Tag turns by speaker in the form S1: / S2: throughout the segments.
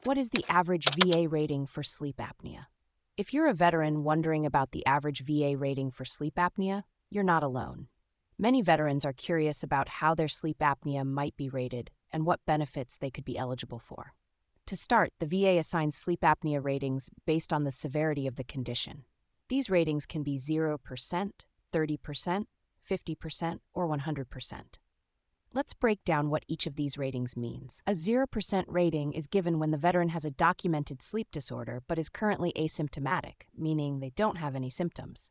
S1: What is the average VA rating for sleep apnea? If you're a veteran wondering about the average VA rating for sleep apnea, you're not alone. Many veterans are curious about how their sleep apnea might be rated and what benefits they could be eligible for. To start, the VA assigns sleep apnea ratings based on the severity of the condition. These ratings can be 0%, 30%, 50%, or 100%. Let's break down what each of these ratings means. A 0% rating is given when the veteran has a documented sleep disorder but is currently asymptomatic, meaning they don't have any symptoms.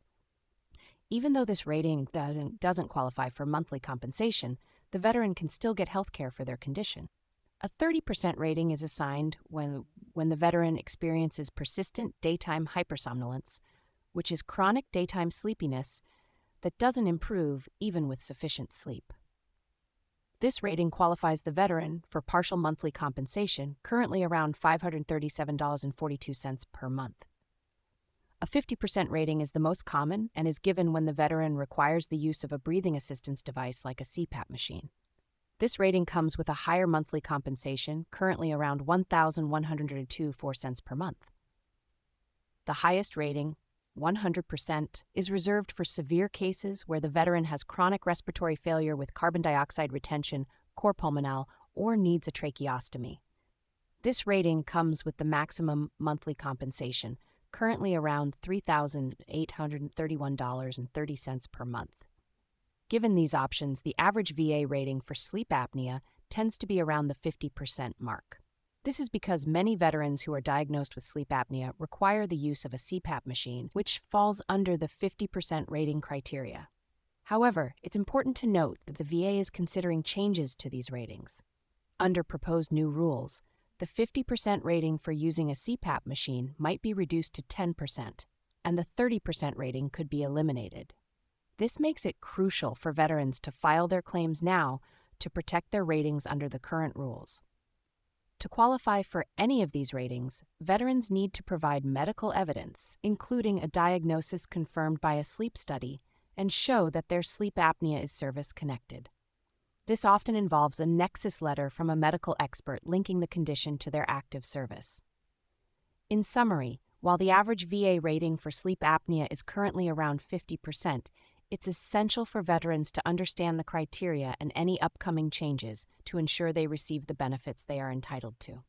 S1: Even though this rating doesn't qualify for monthly compensation, the veteran can still get health care for their condition. A 30% rating is assigned when the veteran experiences persistent daytime hypersomnolence, which is chronic daytime sleepiness that doesn't improve even with sufficient sleep. This rating qualifies the veteran for partial monthly compensation, currently around $537.42 per month. A 50% rating is the most common and is given when the veteran requires the use of a breathing assistance device like a CPAP machine. This rating comes with a higher monthly compensation, currently around $1,102.04 per month. The highest rating, 100%, is reserved for severe cases where the veteran has chronic respiratory failure with carbon dioxide retention, cor pulmonale, or needs a tracheostomy. This rating comes with the maximum monthly compensation, currently around $3,831.30 per month. Given these options, the average VA rating for sleep apnea tends to be around the 50% mark. This is because many veterans who are diagnosed with sleep apnea require the use of a CPAP machine, which falls under the 50% rating criteria. However, it's important to note that the VA is considering changes to these ratings. Under proposed new rules, the 50% rating for using a CPAP machine might be reduced to 10%, and the 30% rating could be eliminated. This makes it crucial for veterans to file their claims now to protect their ratings under the current rules. To qualify for any of these ratings, veterans need to provide medical evidence, including a diagnosis confirmed by a sleep study, and show that their sleep apnea is service-connected. This often involves a Nexus letter from a medical expert linking the condition to their active service. In summary, while the average VA rating for sleep apnea is currently around 50%, it's essential for veterans to understand the criteria and any upcoming changes to ensure they receive the benefits they are entitled to.